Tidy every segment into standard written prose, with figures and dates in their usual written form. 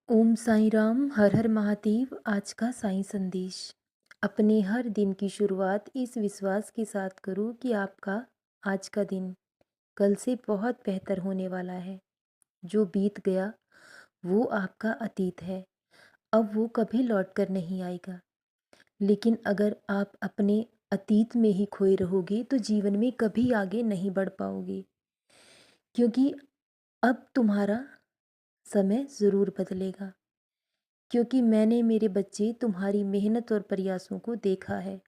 ओम साईं राम, हर हर महादेव। आज का साईं संदेश। अपने हर दिन की शुरुआत इस विश्वास के साथ करो कि आपका आज का दिन कल से बहुत बेहतर होने वाला है। जो बीत गया वो आपका अतीत है, अब वो कभी लौट कर नहीं आएगा। लेकिन अगर आप अपने अतीत में ही खोए रहोगे तो जीवन में कभी आगे नहीं बढ़ पाओगे, क्योंकि अब तुम्हारा समय ज़रूर बदलेगा। क्योंकि मैंने मेरे बच्चे तुम्हारी मेहनत और प्रयासों को देखा है।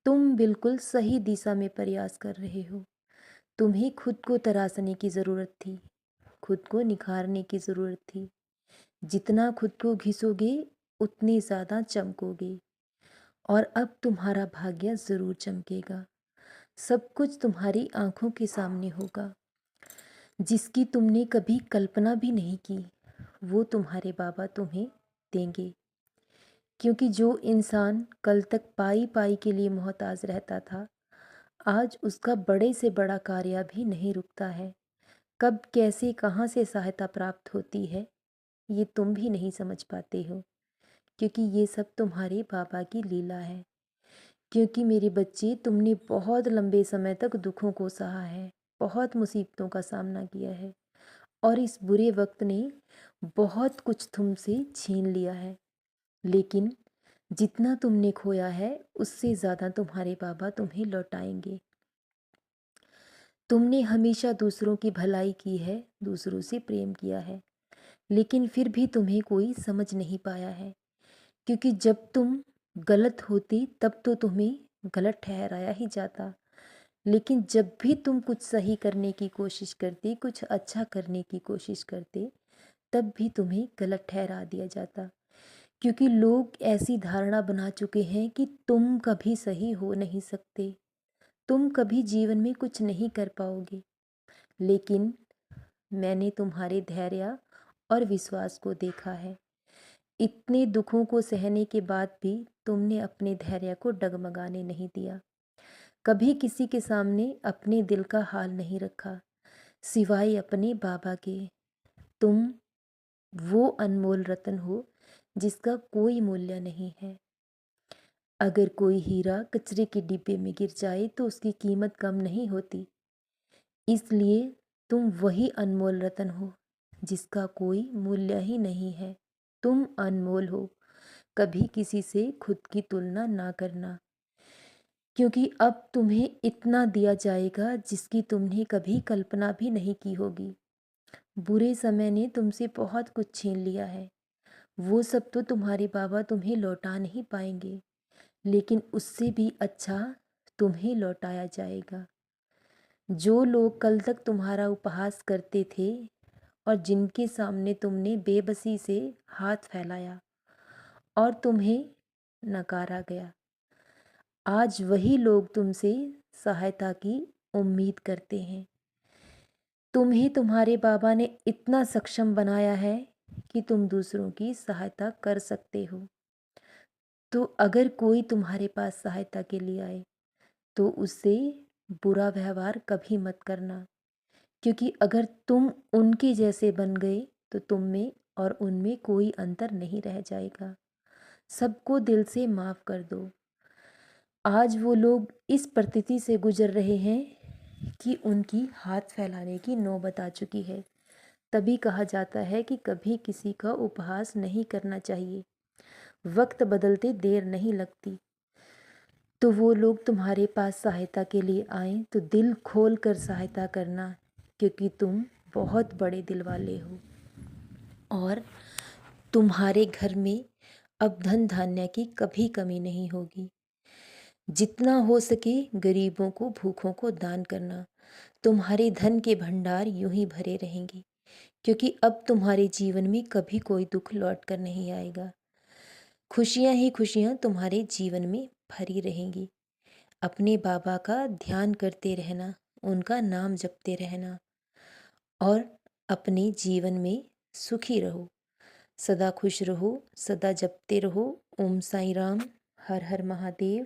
तुम बिल्कुल सही दिशा में प्रयास कर रहे हो। तुम्हें खुद को तराशने की ज़रूरत थी, खुद को निखारने की ज़रूरत थी। जितना खुद को घिसोगे उतने ज़्यादा चमकोगे, और अब तुम्हारा भाग्य ज़रूर चमकेगा। सब कुछ तुम्हारी आंखों के सामने होगा, जिसकी तुमने कभी कल्पना भी नहीं की, वो तुम्हारे बाबा तुम्हें देंगे। क्योंकि जो इंसान कल तक पाई पाई के लिए मोहताज रहता था, आज उसका बड़े से बड़ा कार्य भी नहीं रुकता है। कब कैसे कहाँ से सहायता प्राप्त होती है ये तुम भी नहीं समझ पाते हो, क्योंकि ये सब तुम्हारे बाबा की लीला है। क्योंकि मेरे बच्चे, तुमने बहुत लंबे समय तक दुखों को सहा है, बहुत मुसीबतों का सामना किया है, और इस बुरे वक्त ने बहुत कुछ तुमसे छीन लिया है। लेकिन जितना तुमने खोया है उससे ज़्यादा तुम्हारे बाबा तुम्हें लौटाएंगे। तुमने हमेशा दूसरों की भलाई की है, दूसरों से प्रेम किया है, लेकिन फिर भी तुम्हें कोई समझ नहीं पाया है। क्योंकि जब तुम गलत होती तब तो तुम्हें गलत ठहराया ही जाता, लेकिन जब भी तुम कुछ सही करने की कोशिश करते, कुछ अच्छा करने की कोशिश करते, तब भी तुम्हें गलत ठहरा दिया जाता। क्योंकि लोग ऐसी धारणा बना चुके हैं कि तुम कभी सही हो नहीं सकते, तुम कभी जीवन में कुछ नहीं कर पाओगे। लेकिन मैंने तुम्हारे धैर्य और विश्वास को देखा है। इतने दुखों को सहने के बाद भी तुमने अपने धैर्य को डगमगाने नहीं दिया। कभी किसी के सामने अपने दिल का हाल नहीं रखा, सिवाय अपने बाबा के। तुम वो अनमोल रत्न हो जिसका कोई मूल्य नहीं है। अगर कोई हीरा कचरे के डिब्बे में गिर जाए तो उसकी कीमत कम नहीं होती। इसलिए तुम वही अनमोल रत्न हो जिसका कोई मूल्य ही नहीं है। तुम अनमोल हो। कभी किसी से खुद की तुलना ना करना, क्योंकि अब तुम्हें इतना दिया जाएगा जिसकी तुमने कभी कल्पना भी नहीं की होगी। बुरे समय ने तुमसे बहुत कुछ छीन लिया है, वो सब तो तुम्हारे बाबा तुम्हें लौटा नहीं पाएंगे, लेकिन उससे भी अच्छा तुम्हें लौटाया जाएगा। जो लोग कल तक तुम्हारा उपहास करते थे और जिनके सामने तुमने बेबसी से हाथ फैलाया और तुम्हें नकारा गया, आज वही लोग तुमसे सहायता की उम्मीद करते हैं। तुम्हें तुम्हारे बाबा ने इतना सक्षम बनाया है कि तुम दूसरों की सहायता कर सकते हो। तो अगर कोई तुम्हारे पास सहायता के लिए आए तो उससे बुरा व्यवहार कभी मत करना, क्योंकि अगर तुम उनके जैसे बन गए तो तुम में और उनमें कोई अंतर नहीं रह जाएगा। सबको दिल से माफ़ कर दो। आज वो लोग इस प्रतीति से गुजर रहे हैं कि उनकी हाथ फैलाने की नौबत आ चुकी है। तभी कहा जाता है कि कभी किसी का उपहास नहीं करना चाहिए, वक्त बदलते देर नहीं लगती। तो वो लोग तुम्हारे पास सहायता के लिए आएं तो दिल खोल कर सहायता करना, क्योंकि तुम बहुत बड़े दिल वाले हो। और तुम्हारे घर में अब धन धान्य की कभी कमी नहीं होगी। जितना हो सके गरीबों को, भूखों को दान करना। तुम्हारे धन के भंडार यूं ही भरे रहेंगे, क्योंकि अब तुम्हारे जीवन में कभी कोई दुख लौट कर नहीं आएगा। खुशियां ही खुशियां तुम्हारे जीवन में भरी रहेंगी। अपने बाबा का ध्यान करते रहना, उनका नाम जपते रहना, और अपने जीवन में सुखी रहो, सदा खुश रहो, सदा जपते रहो। ओम साईं राम, हर हर महादेव।